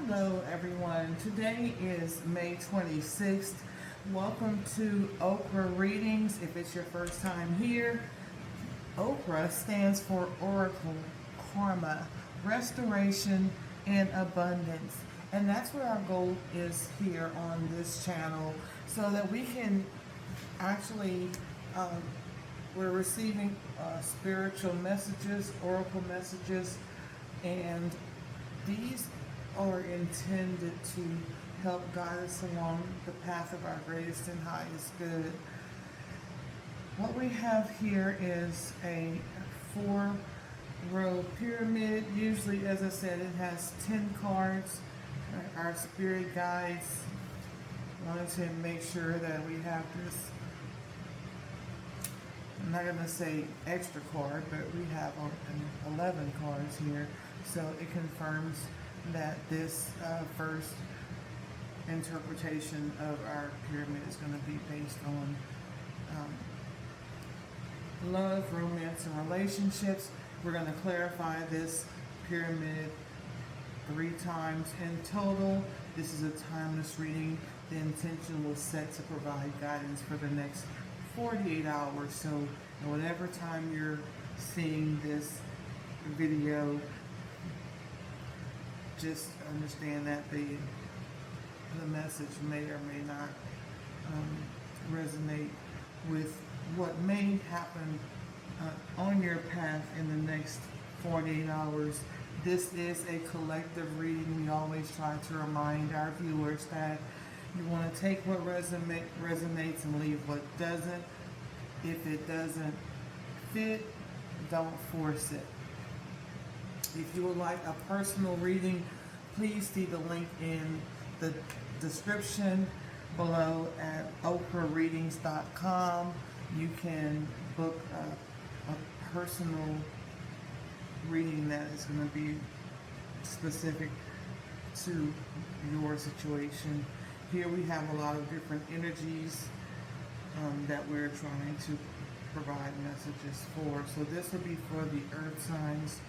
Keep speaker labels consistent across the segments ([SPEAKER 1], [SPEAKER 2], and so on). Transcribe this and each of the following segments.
[SPEAKER 1] Hello, everyone. Today is May 26th. Welcome to Oprah Readings. If it's your first time here, Oprah stands for Oracle, Karma, Restoration, and Abundance. And that's what our goal is here on this channel so that we can actually, um, we're receiving spiritual messages, oracle messages, and these are intended to help guide us along the path of our greatest and highest good. What we have here is a 4-row pyramid. Usually, as I said, it has 10 cards. Our spirit guides wanted to make sure that we have this, I'm not going to say extra card, but we have 11 cards here. So it confirms that this first interpretation of our pyramid is going to be based on love, romance, and relationships. We're going to clarify this pyramid 3 times in total. This is a timeless reading. The intention was set to provide guidance for the next 48 hours. So at whatever time you're seeing this video, just understand that the message may or may not resonate with what may happen on your path in the next 48 hours. This is a collective reading. We always try to remind our viewers that you want to take what resonates and leave what doesn't. If it doesn't fit, don't force it. If you would like a personal reading, please see the link in the description below at oprahreadings.com. You can book a personal reading that is going to be specific to your situation. Here we have a lot of different energies that we're trying to provide messages for. So this will be for the earth signs,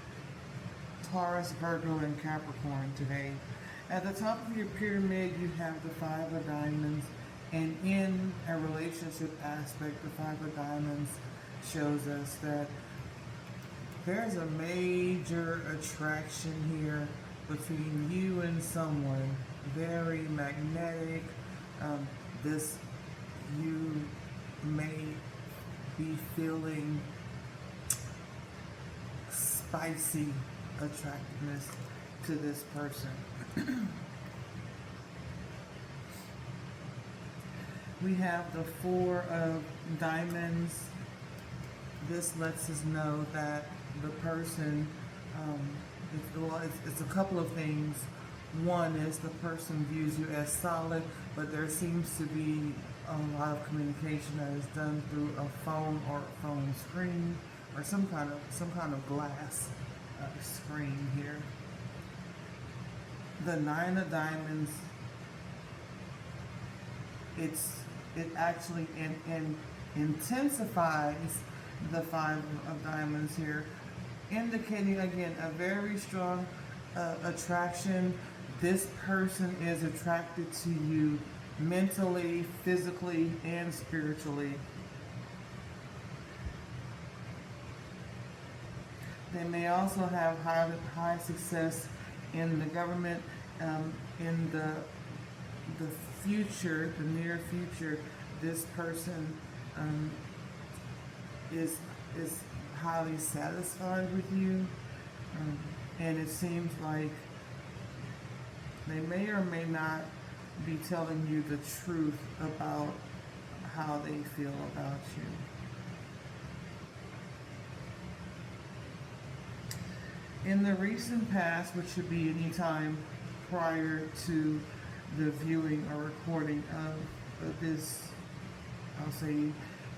[SPEAKER 1] Taurus, Virgo, and Capricorn today. At the top of your pyramid, you have the 5 of diamonds, and in a relationship aspect, the 5 of diamonds shows us that there's a major attraction here between you and someone. Very magnetic. You may be feeling spicy attractiveness to this person. We have the 4 of diamonds. This lets us know that the person, it's a couple of things. One is the person views you as solid, but there seems to be a lot of communication that is done through a phone or a phone screen or some kind of glass screen here. The 9 of diamonds, it actually intensifies the 5 of diamonds here, indicating again a very strong attraction. This person is attracted to you mentally, physically, and spiritually. They may also have high success in the government, in the future, the near future. This person is highly satisfied with you, and it seems like they may or may not be telling you the truth about how they feel about you. In the recent past, which should be any time prior to the viewing or recording of this, I'll say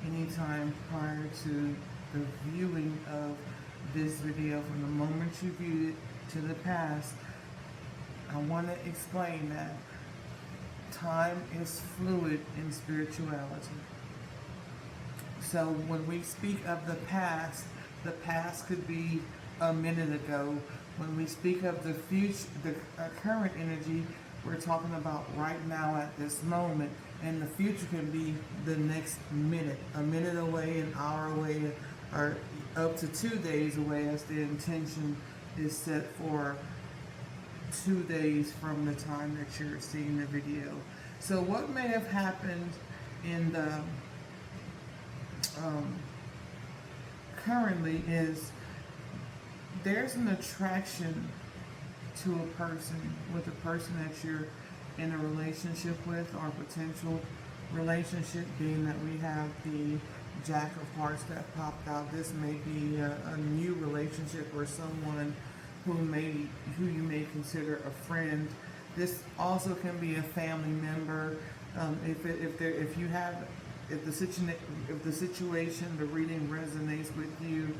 [SPEAKER 1] any time prior to the viewing of this video, from the moment you viewed it to the past, I want to explain that time is fluid in spirituality. So when we speak of the past could be a minute ago, When we speak of the future, the current energy, we're talking about right now at this moment, and the future can be the next minute, a minute away, an hour away, or up to 2 days away, as the intention is set for 2 days from the time that you're seeing the video. So what may have happened in the currently is there's an attraction to a person, with a person that you're in a relationship with, or potential relationship, being that we have the Jack of Hearts that popped out. This may be a new relationship, or someone who you may consider a friend. This also can be a family member. If the situation, the reading resonates with you,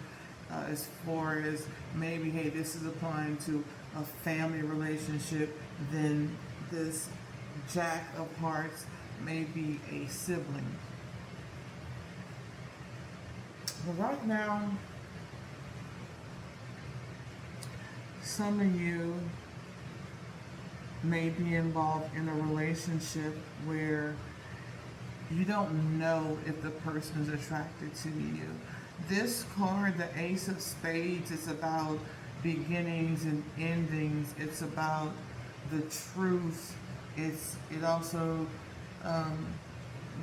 [SPEAKER 1] as far as maybe, hey, this is applying to a family relationship, then this Jack of Hearts may be a sibling. But right now, some of you may be involved in a relationship where you don't know if the person is attracted to you. This card, the Ace of Spades, is about beginnings and endings. It's about the truth. It also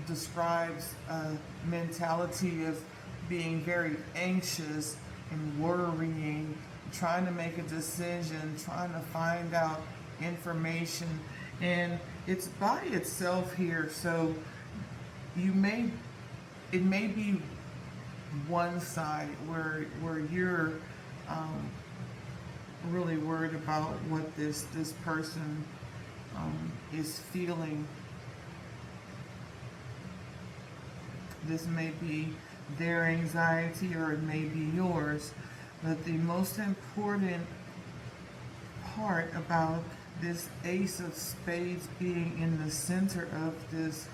[SPEAKER 1] describes a mentality of being very anxious and worrying, trying to make a decision, trying to find out information, and it's by itself here. So it may be one side where you're really worried about what this person is feeling. This may be their anxiety, or it may be yours. But the most important part about this Ace of Spades being in the center of this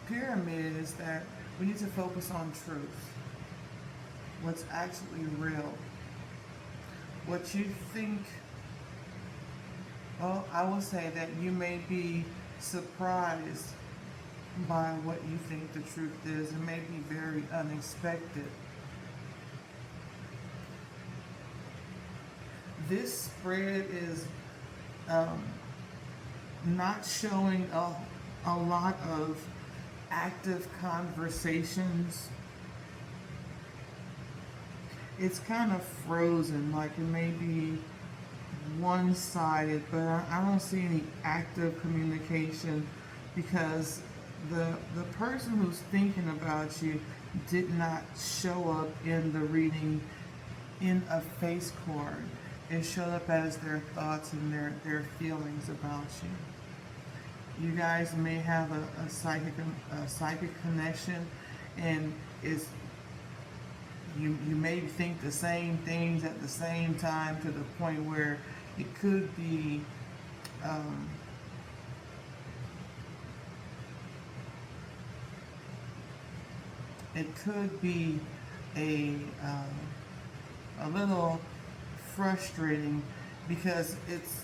[SPEAKER 1] pyramid is that we need to focus on truth. What's actually real. What you think, well, I will say that you may be surprised by what you think the truth is. It may be very unexpected. This spread is not showing a lot of active conversations. It's kind of frozen, like it may be one-sided, but I don't see any active communication, because the person who's thinking about you did not show up in the reading in a face card. It showed up as their thoughts and their feelings about you. You guys may have a psychic connection, and you may think the same things at the same time, to the point where it could be a little frustrating, because it's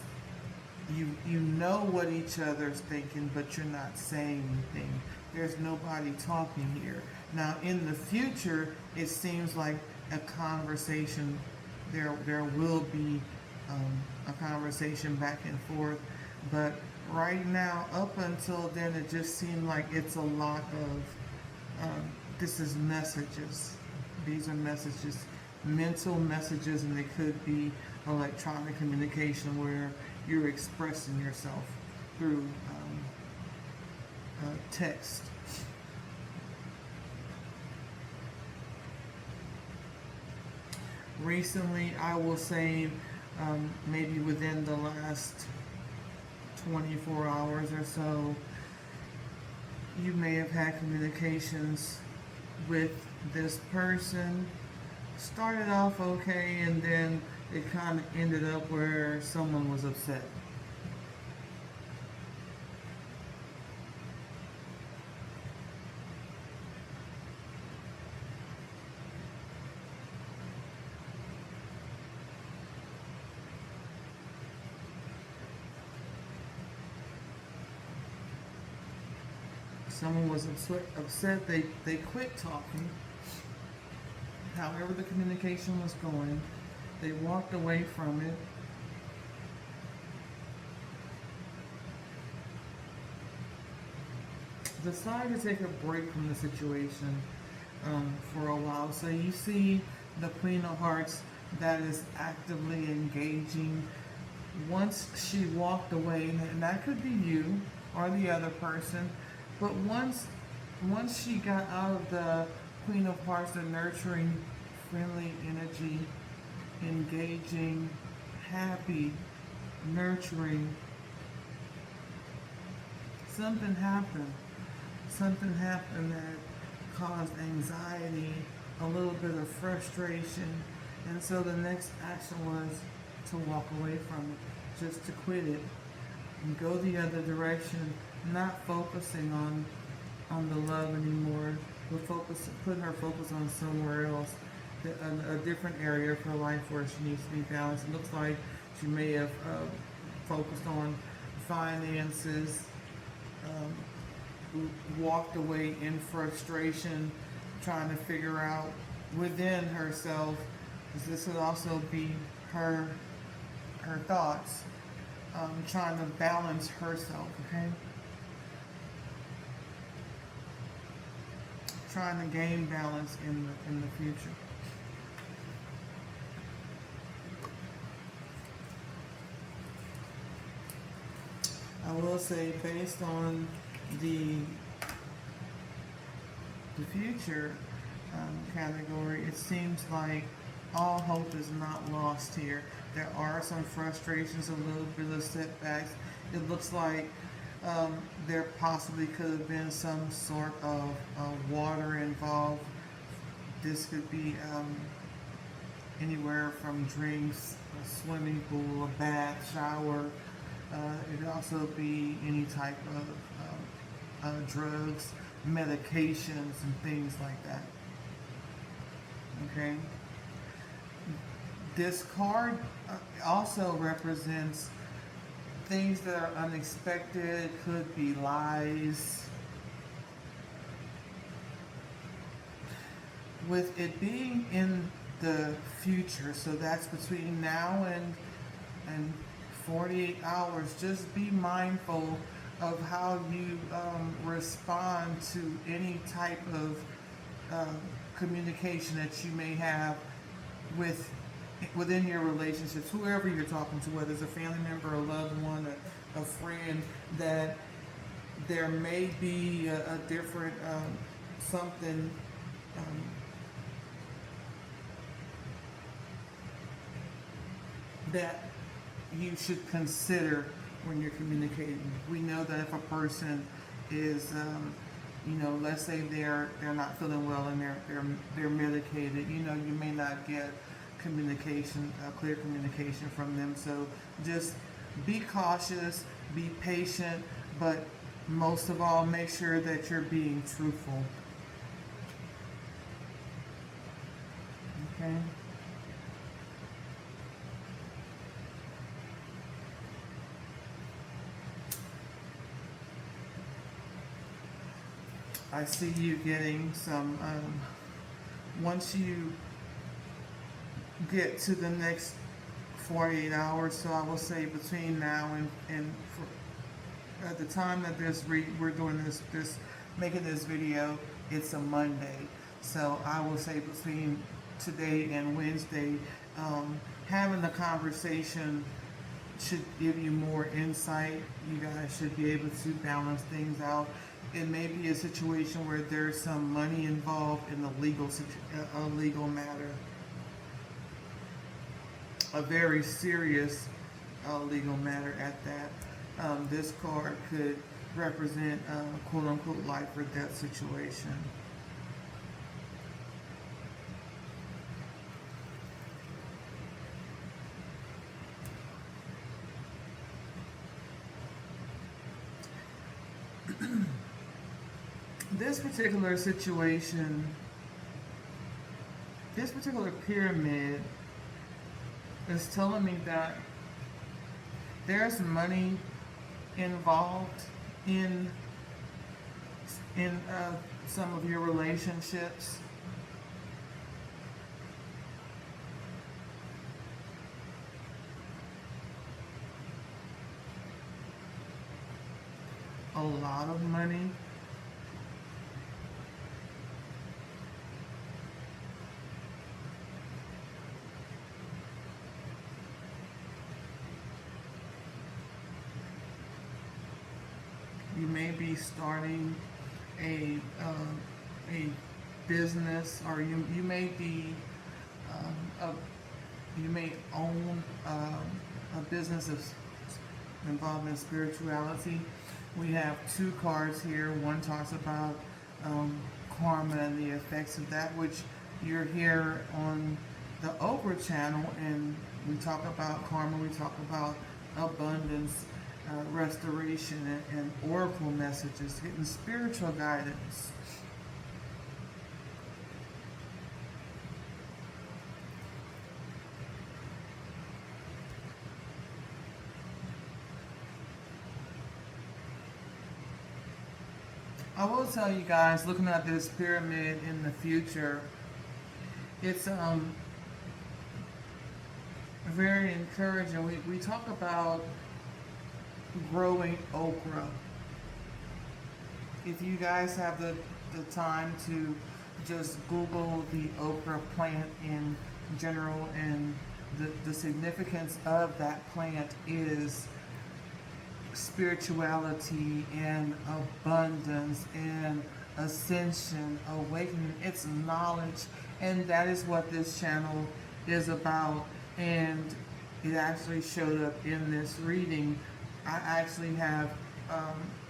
[SPEAKER 1] you know what each other's thinking, but you're not saying anything. There's nobody talking here. Now, in the future, it seems like a conversation. There will be a conversation back and forth, but right now, up until then, it just seemed like it's a lot of this is messages. These are messages, mental messages, and they could be electronic communication where you're expressing yourself through text. Recently, I will say, maybe within the last 24 hours or so, you may have had communications with this person. Started off okay, and then it kind of ended up where someone was upset. Someone was upset they quit talking. However the communication was going, they walked away from it. Decide to take a break from the situation for a while. So you see the Queen of Hearts that is actively engaging. Once she walked away, and that could be you or the other person, but once she got out of the Queen of Hearts, the nurturing, friendly energy, engaging, happy, nurturing, something happened. Something happened that caused anxiety, a little bit of frustration, and so the next action was to walk away from it, just to quit it and go the other direction, not focusing on the love anymore, but putting her focus on somewhere else, a different area of her life where she needs to be balanced. It looks like she may have focused on finances, walked away in frustration, trying to figure out within herself, because this would also be her thoughts, trying to balance herself, okay? Trying to gain balance in the future. I will say, based on the future category, it seems like all hope is not lost here. There are some frustrations, a little bit of setbacks. It looks like there possibly could have been some sort of water involved. This could be anywhere from drinks, a swimming pool, a bath, shower. It could also be any type of drugs, medications, and things like that. Okay? This card also represents things that are unexpected, could be lies. With it being in the future, so that's between now and 48 hours, just be mindful of how you respond to any type of communication that you may have within your relationships, whoever you're talking to, whether it's a family member, a loved one, a friend, that there may be a different something that you should consider when you're communicating. We know that if a person is, let's say they're not feeling well and they're medicated, you may not get communication, clear communication from them. So just be cautious, be patient, but most of all, make sure that you're being truthful. Okay? I see you getting some, once you get to the next 48 hours, so I will say between now and at the time that we're doing this, making this video, it's a Monday. So I will say between today and Wednesday, having the conversation should give you more insight. You guys should be able to balance things out. It may be a situation where there's some money involved in the legal matter, a very serious legal matter at that. This card could represent a quote-unquote life or death situation. This particular situation, this particular pyramid is telling me that there's money involved in in some of your relationships. A lot of money. You may be starting a business, or you may be you may own a business involving spirituality. We have two cards here. One talks about karma and the effects of that, which you're here on the Oprah channel, and we talk about karma, we talk about abundance, restoration, and oracle messages, getting spiritual guidance. I will tell you guys, looking at this pyramid in the future, it's very encouraging. We talk about growing okra. If you guys have the time to just Google the okra plant in general, and the significance of that plant is spirituality and abundance and ascension, awakening. It's knowledge, and that is what this channel is about. And it actually showed up in this reading. I actually have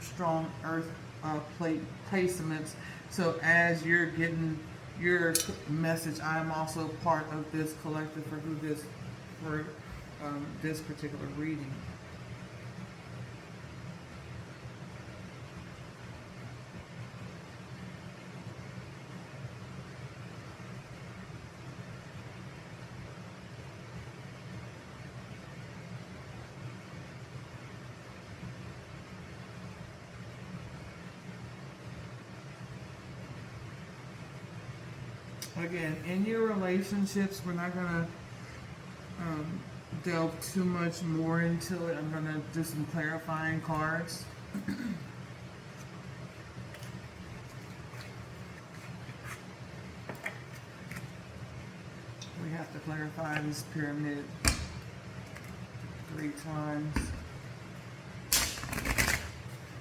[SPEAKER 1] strong earth plate placements, so as you're getting your message, I am also part of this collective for this particular reading. Again, in your relationships, we're not going to delve too much more into it. I'm going to do some clarifying cards. We have to clarify this pyramid 3 times.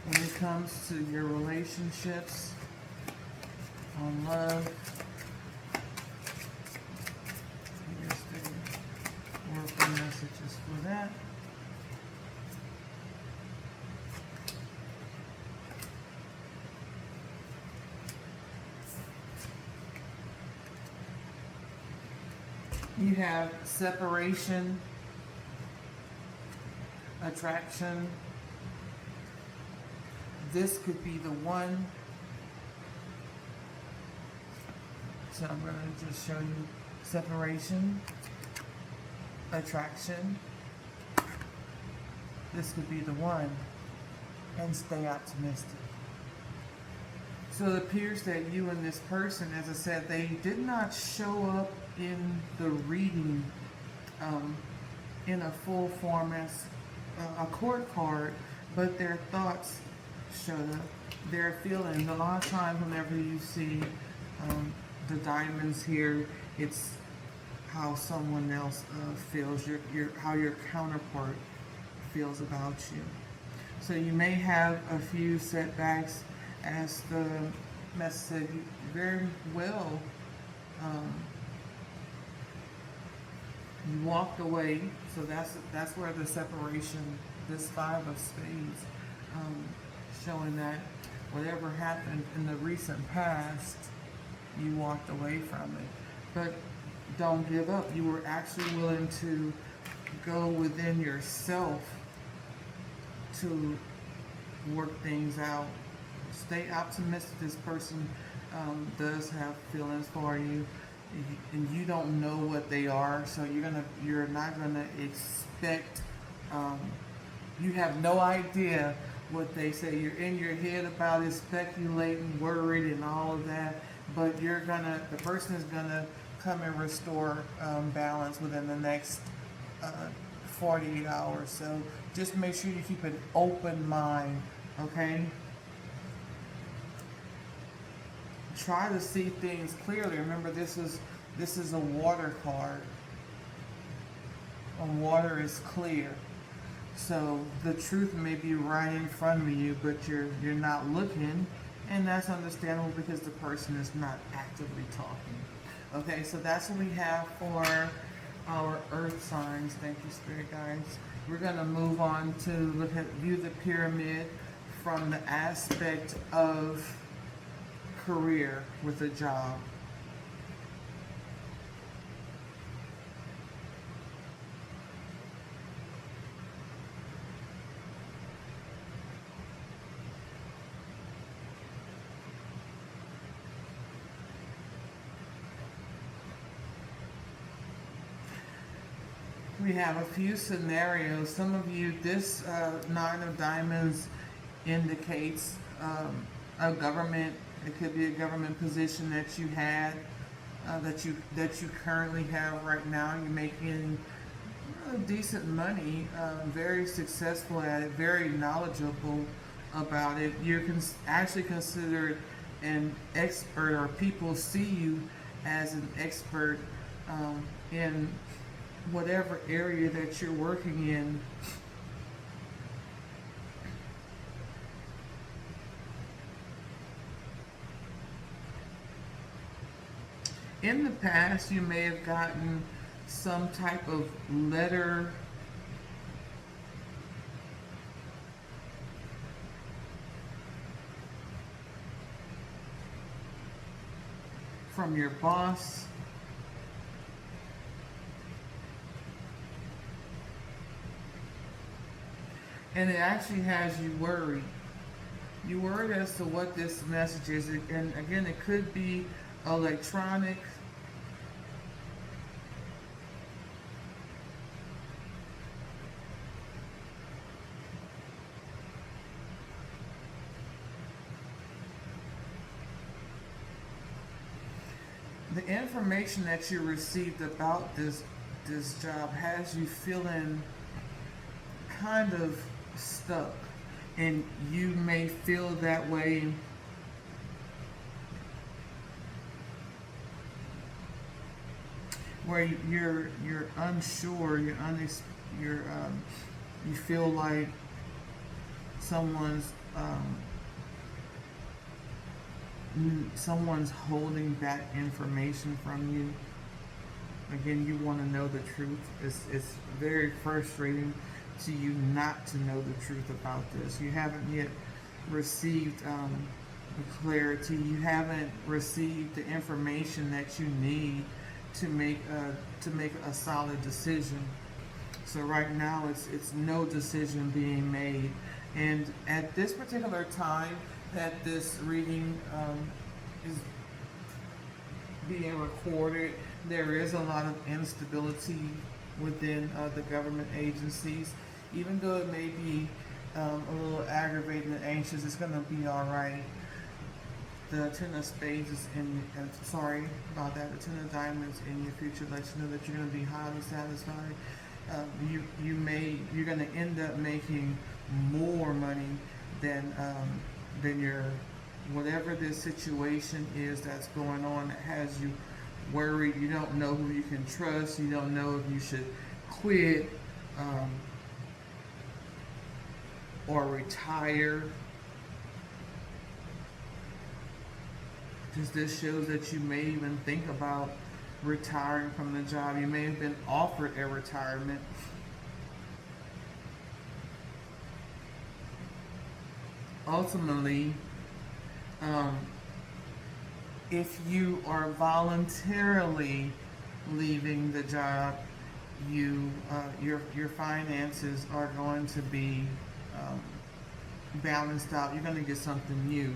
[SPEAKER 1] When it comes to your relationships, on love, messages for that. You have separation, attraction. This could be the one. So I'm going to just show you separation, attraction. This could be the one, and stay optimistic. So it appears that you and this person, as I said, they did not show up in the reading in a full form as a court card, but their thoughts showed up, their feelings. A lot of times whenever you see the diamonds here, it's how someone else feels, how your counterpart feels about you. So you may have a few setbacks, as the message said, very well. You walked away, so that's where the separation, this 5 of spades, showing that whatever happened in the recent past, you walked away from it. But don't give up. You were actually willing to go within yourself to work things out. Stay optimistic. This person does have feelings for you, and you don't know what they are, so you're not gonna expect. You have no idea what they say. You're in your head about it, speculating, worried, and all of that. But the person is gonna come and restore balance within the next uh, 48 hours. So just make sure you keep an open mind, okay? Try to see things clearly. Remember, this is a water card. And water is clear. So the truth may be right in front of you, but you're not looking, and that's understandable because the person is not actively talking. Okay, so that's what we have for our earth signs. Thank you, spirit guides. We're gonna move on to view the pyramid from the aspect of career with a job. We have a few scenarios. Some of you, this Nine of Diamonds indicates a government. It could be a government position that you had, that you currently have right now. You're making decent money, very successful at it, very knowledgeable about it. You're actually considered an expert, or people see you as an expert in whatever area that you're working in. In the past, you may have gotten some type of letter from your boss, and it actually has you worried. You worried as to what this message is, and again, it could be electronic. The information that you received about this job has you feeling kind of stuck, and you may feel that way where you're unsure, you feel like someone's someone's holding back information from you. Again, you want to know the truth. It's very frustrating to you not to know the truth about this. You haven't yet received clarity. You haven't received the information that you need to make a solid decision. So right now, it's no decision being made. And at this particular time that this reading is being recorded, there is a lot of instability within the government agencies. Even though it may be a little aggravating and anxious, it's going to be all right. The Ten of Spades is sorry about that. The Ten of Diamonds in your future lets you know that you're going to be highly satisfied. You're going to end up making more money than your whatever this situation is that's going on that has you worried. You don't know who you can trust. You don't know if you should quit or retire. Because this shows that you may even think about retiring from the job. You may have been offered a retirement. Ultimately, if you are voluntarily leaving the job, your finances are going to be balanced out. You're going to get something new.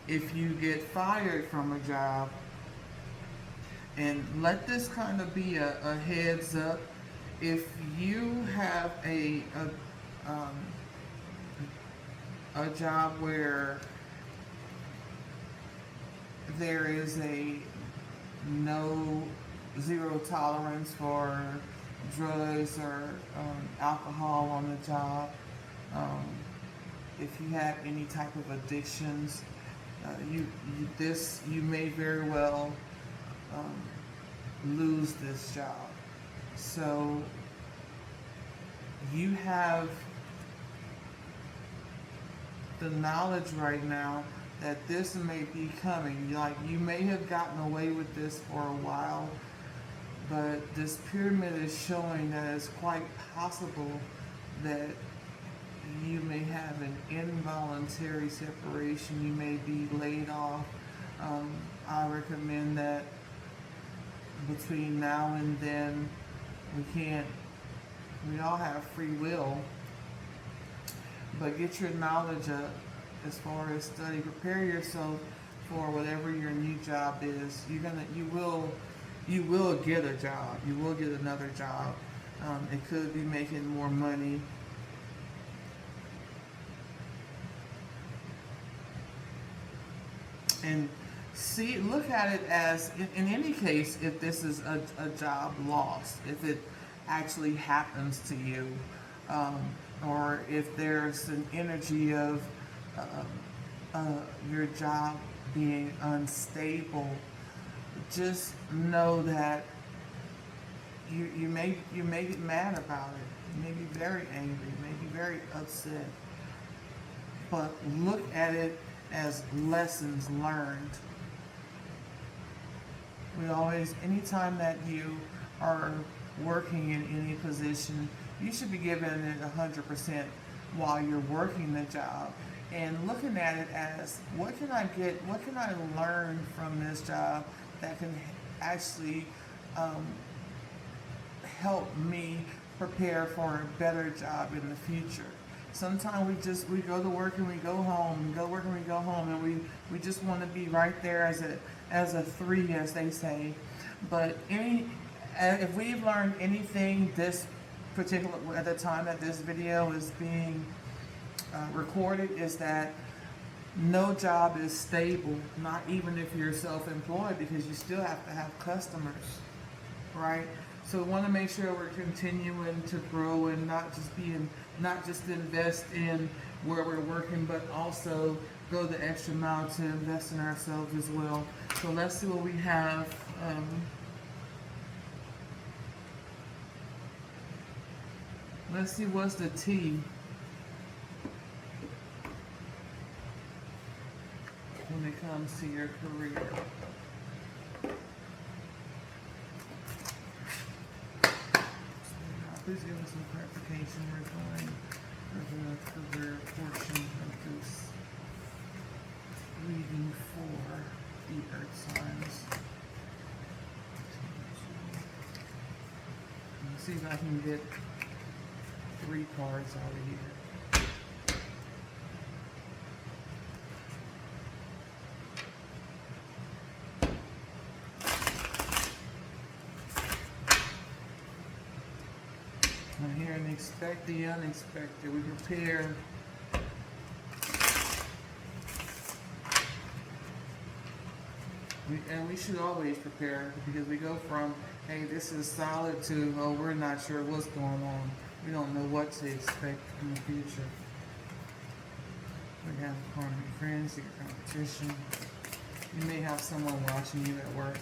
[SPEAKER 1] If you get fired from a job, and let this kind of be a heads up, if you have a job where there is a no zero tolerance for drugs or alcohol on the job. Um, if you have any type of addictions, you may very well lose this job. So you have the knowledge right now that this may be coming. Like, you may have gotten away with this for a while, but this pyramid is showing that it's quite possible that you may have an involuntary separation. You may be laid off. I recommend that between now and then, we all have free will, but get your knowledge up as far as study. Prepare yourself for whatever your new job is. You will get a job. You will get another job. It could be making more money. And look at it as, in any case, if this is a job lost, if it actually happens to you, or if there's an energy of your job being unstable, just know that you may get mad about it. You may be very angry, you may be very upset, but look at it as lessons learned. Anytime that you are working in any position, you should be giving it 100% while you're working the job, and looking at it as, what can I learn from this job that can actually help me prepare for a better job in the future. Sometimes we go to work and we go home, we go to work and we go home, and we just want to be right there as a 3, as they say. But if we've learned anything at the time that this video is being recorded, is that no job is stable, not even if you're self-employed, because you still have to have customers, right? So we want to make sure we're continuing to grow and not just invest in where we're working, but also go the extra mile to invest in ourselves as well. So let's see what we have. Let's see what's the T. When it comes to your career. Please give us some clarification regarding the career portion of this reading for the earth signs. Let's see if I can get 3 cards out of here. I'm hearing expect the unexpected. We prepare. And we should always prepare, because we go from, hey, this is solid, to, oh, we're not sure what's going on. We don't know what to expect in the future. We have karmic friends, secret competition. You may have someone watching you at work.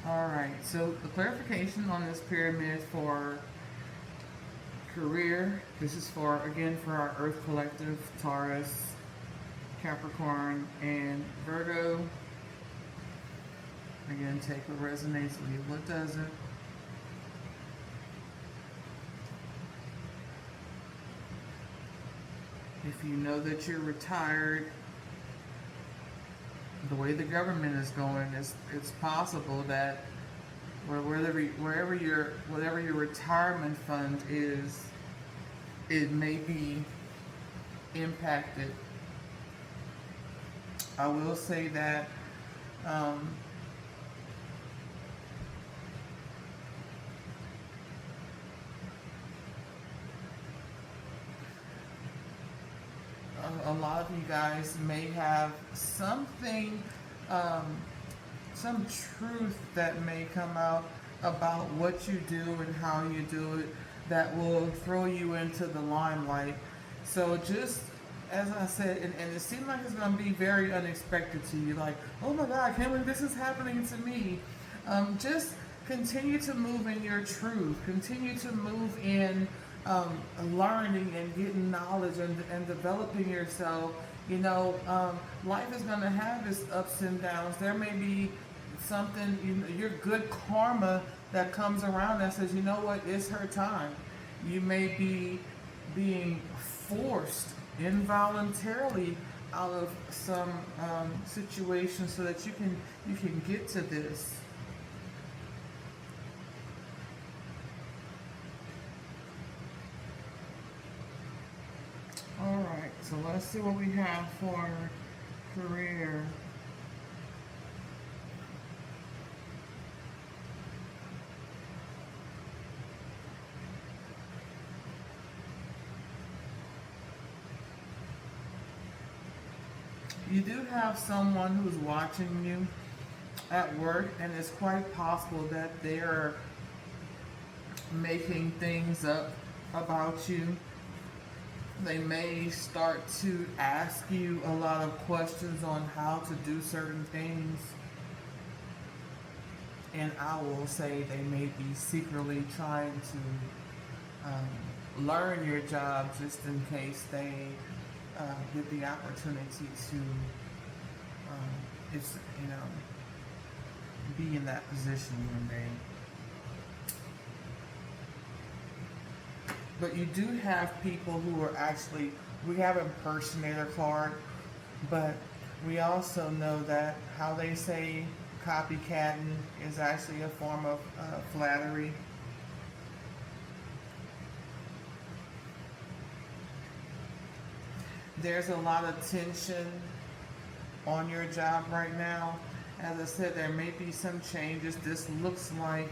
[SPEAKER 1] Alright, so the clarification on this pyramid for career, this is for, again, for our Earth Collective, Taurus, Capricorn, and Virgo. Again, take what resonates, leave what doesn't. If you know that you're retired, the way the government is going, it's possible that or whatever your retirement fund is, it may be impacted. I will say that um, a lot of you guys may have something, um, some truth that may come out about what you do and how you do it that will throw you into the limelight. So just as I said, and it seems like it's going to be very unexpected to you, like, oh my God, I can't believe this is happening to me. Just continue to move in your truth. Continue to move in learning and getting knowledge and developing yourself. Life is going to have its ups and downs. There may be something, your good karma that comes around that says, you know what, it's her time. You may be being forced involuntarily out of some situation so that you can get to this. All right, so let's see what we have for career. You do have someone who's watching you at work, and it's quite possible that they're making things up about you. They may start to ask you a lot of questions on how to do certain things. And I will say they may be secretly trying to learn your job just in case they get the opportunity to it's be in that position one day. But you do have people who are actually, we have impersonator card, but we also know that how they say copycatting is actually a form of flattery. There's a lot of tension on your job right now. As I said, there may be some changes. This looks like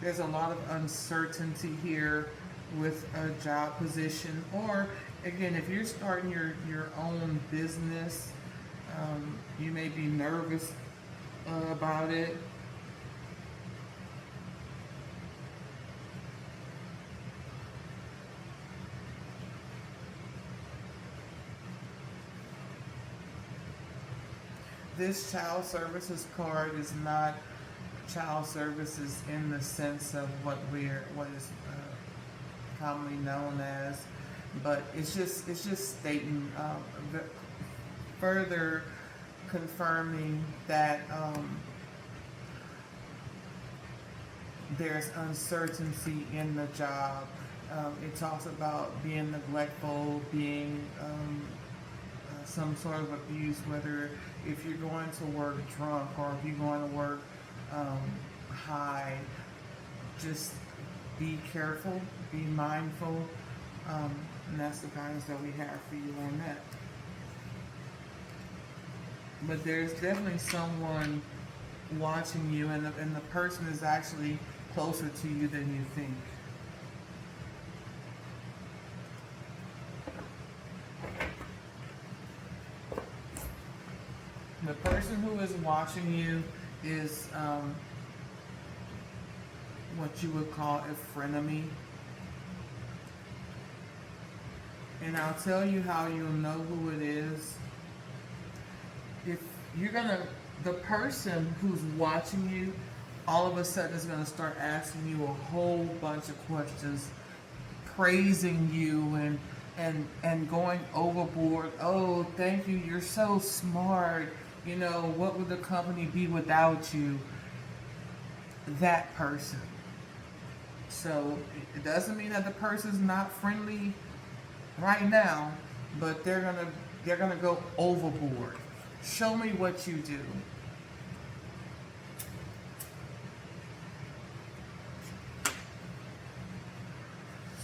[SPEAKER 1] there's a lot of uncertainty here with a job position. Or again, if you're starting your own business, you may be nervous about it. This child services card is not child services in the sense of what is commonly known as, but it's just stating further confirming that there's uncertainty in the job. It talks about being neglectful, being some sort of abuse, whether if you're going to work drunk or if you're going to work high. Just be careful, be mindful, and that's the guidance that we have for you on that. But there's definitely someone watching you, and the person is actually closer to you than you think. The person who is watching you is what you would call a frenemy. And I'll tell you how you'll know who it is. If you're the person who's watching you, all of a sudden is gonna start asking you a whole bunch of questions, praising you and going overboard. Oh, thank you, you're so smart. What would the company be without you? That person. So it doesn't mean that the person's not friendly right now, but they're gonna go overboard. Show me what you do.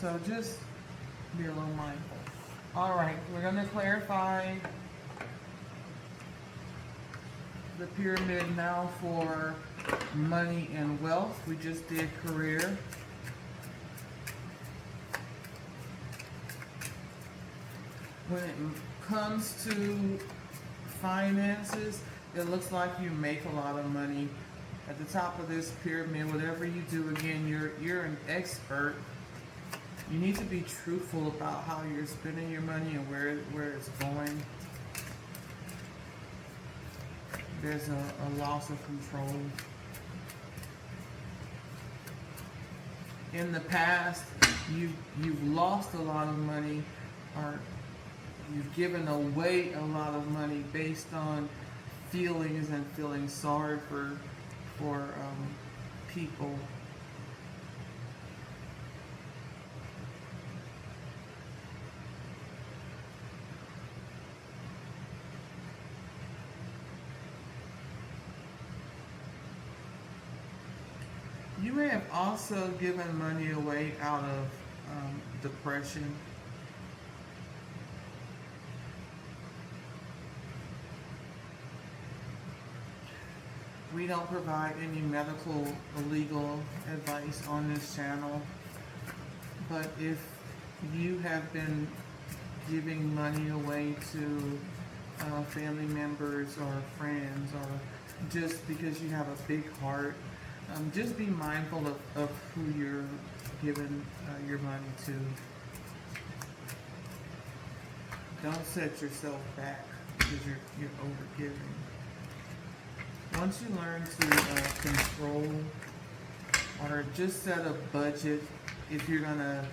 [SPEAKER 1] So just be a little mindful. All right, we're going to clarify the pyramid now for money and wealth. We just did career. When it comes to finances, it looks like you make a lot of money. At the top of this pyramid, whatever you do, again, you're an expert. You need to be truthful about how you're spending your money and where it's going. There's a loss of control. In the past, you've lost a lot of money, or you've given away a lot of money based on feelings and feeling sorry for people. You may have also given money away out of depression. We don't provide any medical or legal advice on this channel, but if you have been giving money away to family members or friends, or just because you have a big heart, just be mindful of who you're giving your money to. Don't set yourself back because you're overgiving. Once you learn to control or just set a budget, if you're gonna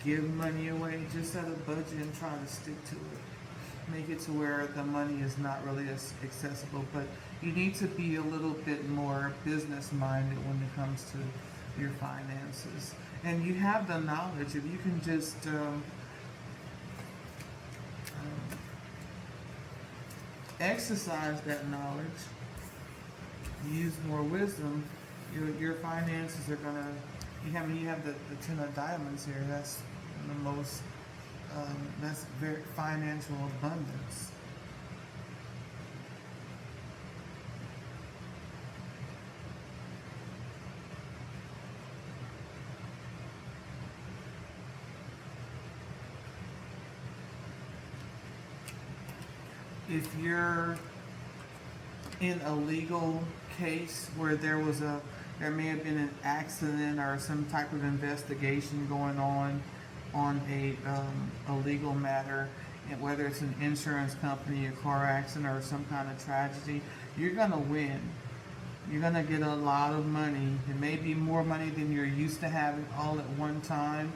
[SPEAKER 1] give money away, just set a budget and try to stick to it. Make it to where the money is not really as accessible, but you need to be a little bit more business minded when it comes to your finances. And you have the knowledge. If you can just exercise that knowledge, use more wisdom, your finances are gonna. You have the 10 of diamonds here. That's the most. That's very financial abundance. If you're in a legal case where there may have been an accident or some type of investigation going on a legal matter, and whether it's an insurance company, a car accident, or some kind of tragedy, you're gonna win. You're gonna get a lot of money. It may be more money than you're used to having all at one time.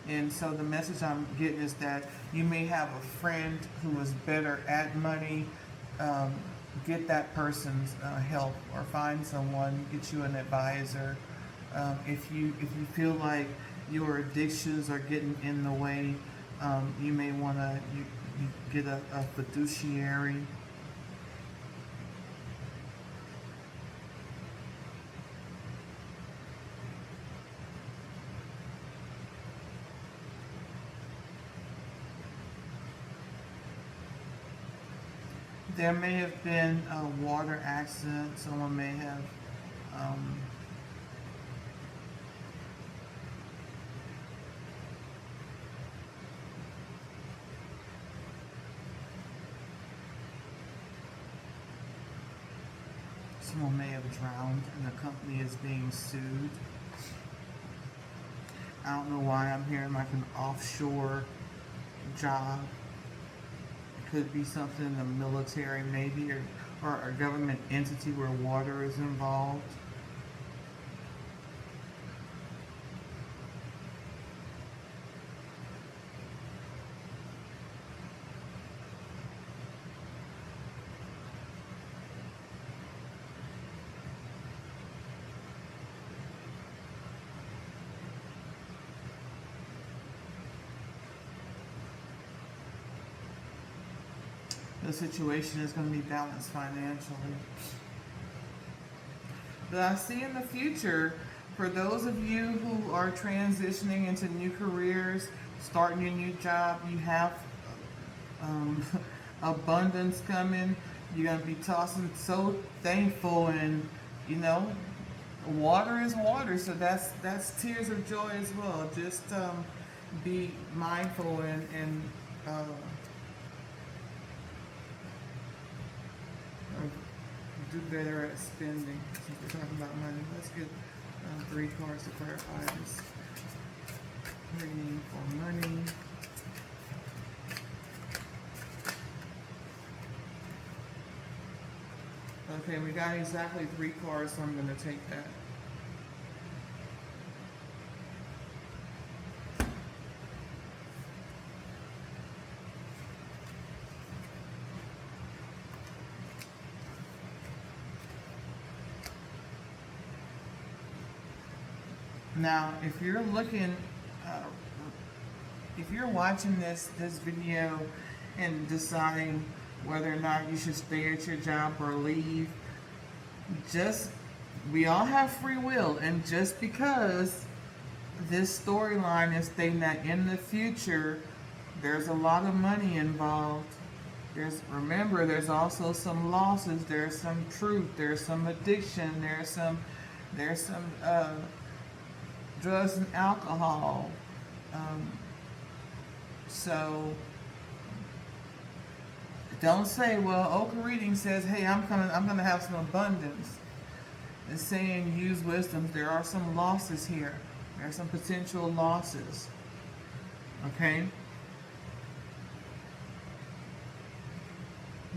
[SPEAKER 1] And so the message I'm getting is that you may have a friend who is better at money. Get that person's help, or find someone, get you an advisor. If you feel like your addictions are getting in the way, you may want to you get a fiduciary. There may have been a water accident. Someone may have someone may have drowned and the company is being sued. I don't know why I'm hearing like an offshore job. Could be something in the military, maybe, or a government entity where water is involved. The situation is going to be balanced financially. But I see in the future, for those of you who are transitioning into new careers, starting your new job, you have um, abundance coming. You're gonna be tossing so thankful, and you know, water is water, so that's tears of joy as well. Just be mindful and uh, do better at spending. Since we're talking about money, let's get three cards to clarify this reading for money. Okay, we got exactly three cards, so I'm going to take that. Now, if you're looking, uh, if you're watching this video and deciding whether or not you should stay at your job or leave, just we all have free will, and just because this storyline is stating that in the future there's a lot of money involved. There's also some losses, there's some truth, there's some addiction, there's some drugs and alcohol. Um, so don't say, well, Oka reading says, hey, I'm gonna have some abundance. It's saying use wisdom. There are some losses here. There are some potential losses. Okay?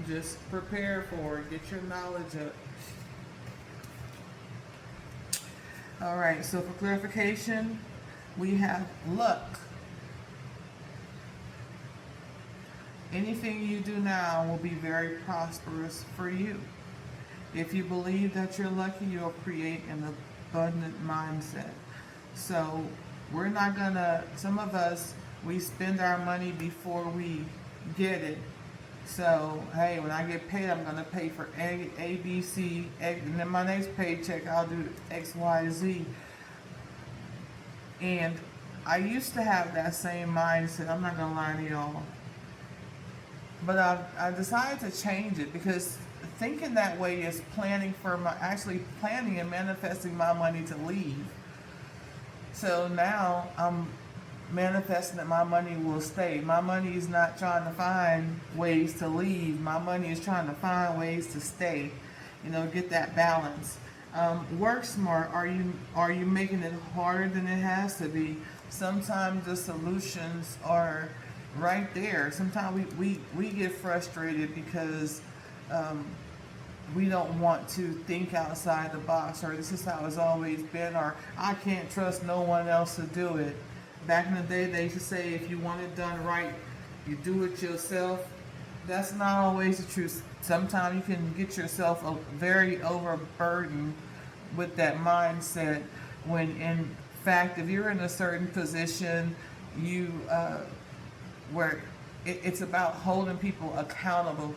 [SPEAKER 1] Just prepare for it. Get your knowledge up. Alright, so for clarification, we have luck. Anything you do now will be very prosperous for you. If you believe that you're lucky, you'll create an abundant mindset. So we're not gonna, some of us, we spend our money before we get it. So, hey, when I get paid, I'm gonna pay for A, B, C, and then my next paycheck, I'll do X, Y, Z. And I used to have that same mindset, I'm not gonna lie to y'all. But I decided to change it, because thinking that way is actually planning and manifesting my money to leave. So now I'm manifesting that my money will stay. My money is not trying to find ways to leave. My money is trying to find ways to stay. Get that balance. Work smart. Are you making it harder than it has to be? Sometimes the solutions are right there. Sometimes we get frustrated because we don't want to think outside the box, or this is how it's always been, or I can't trust no one else to do it. Back in the day, they used to say, if you want it done right, you do it yourself. That's not always the truth. Sometimes you can get yourself very overburdened with that mindset, when in fact, if you're in a certain position, where it's about holding people accountable,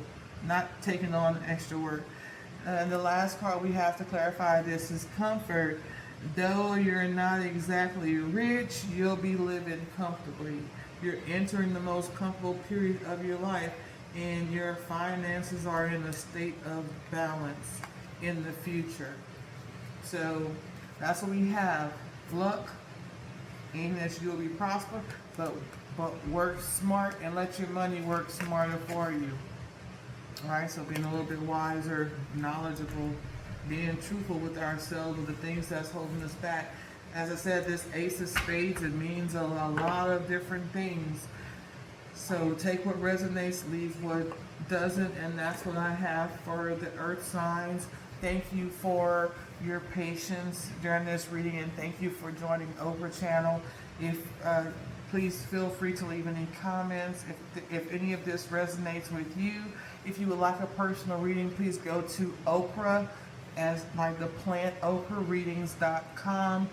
[SPEAKER 1] not taking on extra work. And the last card we have to clarify this is comfort. Though you're not exactly rich, you'll be living comfortably. You're entering the most comfortable period of your life, and your finances are in a state of balance in the future. So that's what we have. Luck, aim that you'll be prosperous, but work smart and let your money work smarter for you. Alright, so being a little bit wiser, knowledgeable, being truthful with ourselves, with the things that's holding us back. As I said, this Ace of Spades, it means a lot of different things. So take what resonates, leave what doesn't, and that's what I have for the Earth signs. Thank you for your patience during this reading, and thank you for joining Oprah channel. Please feel free to leave any comments if any of this resonates with you. If you would like a personal reading, please go to Oprah, as like the plant, oprahreadings.com.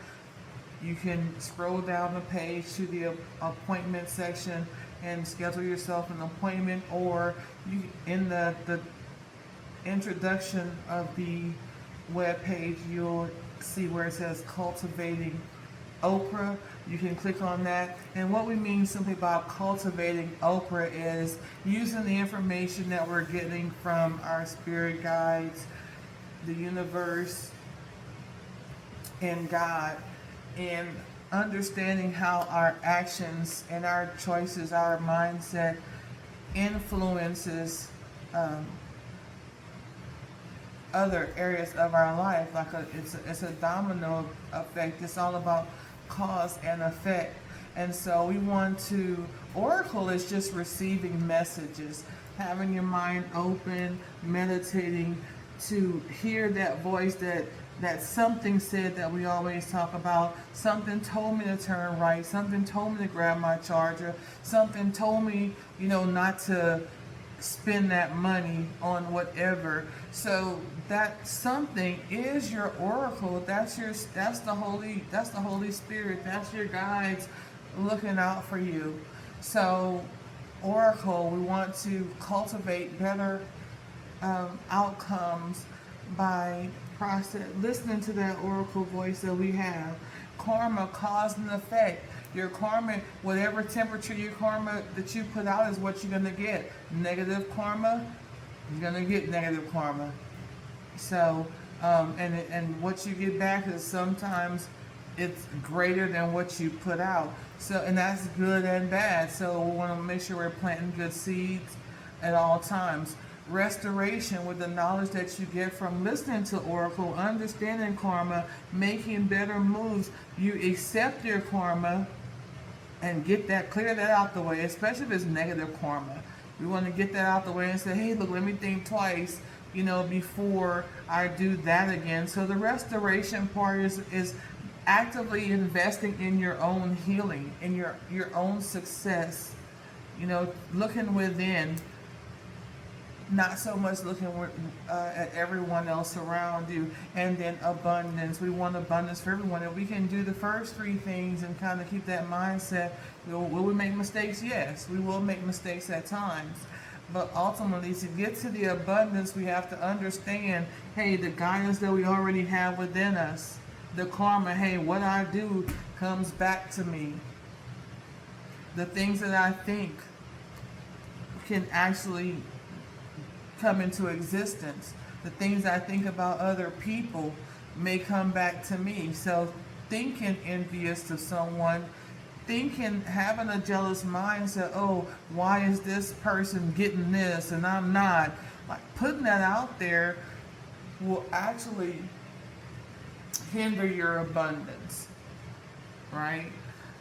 [SPEAKER 1] You can scroll down the page to the appointment section and schedule yourself an appointment, or you in the introduction of the webpage, you'll see where it says cultivating okra. You can click on that. And what we mean simply by cultivating okra is using the information that we're getting from our spirit guides, the universe, and God, and understanding how our actions and our choices, our mindset influences other areas of our life. Like it's a domino effect. It's all about cause and effect. And so we want to, oracle is just receiving messages, having your mind open, meditating to hear that voice that something said that we always talk about. Something told me to turn right. Something told me to grab my charger. Something told me, not to spend that money on whatever. So that something is your oracle. That's the Holy Spirit. That's your guides looking out for you. So oracle, we want to cultivate better outcomes by listening to that oracle voice that we have. Karma, cause and effect. Your karma, whatever temperature your karma that you put out is what you're going to get. Negative karma, you're going to get negative karma. So, and what you get back is sometimes it's greater than what you put out. So, and that's good and bad. So we want to make sure we're planting good seeds at all times. Restoration, with the knowledge that you get from listening to oracle, understanding karma, making better moves. You accept your karma and clear that out the way, especially if it's negative karma. We want to get that out the way and say, hey, look, let me think twice, before I do that again. So the restoration part is actively investing in your own healing, in your own success, looking within, not so much looking at everyone else around you. And then abundance. We want abundance for everyone. If we can do the first three things and kind of keep that mindset, will we make mistakes? Yes, we will make mistakes at times. But ultimately, to get to the abundance, we have to understand, hey, the guidance that we already have within us, the karma, hey, what I do comes back to me. The things that I think can actually come into existence. The things I think about other people may come back to me. So thinking envious of someone, having a jealous mindset, oh, why is this person getting this and I'm not? Like putting that out there will actually hinder your abundance, right?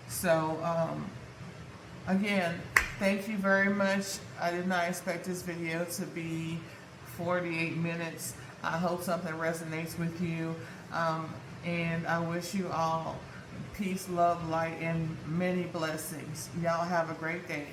[SPEAKER 1] So again, thank you very much. I did not expect this video to be 48 minutes. I hope something resonates with you. And I wish you all peace, love, light, and many blessings. Y'all have a great day.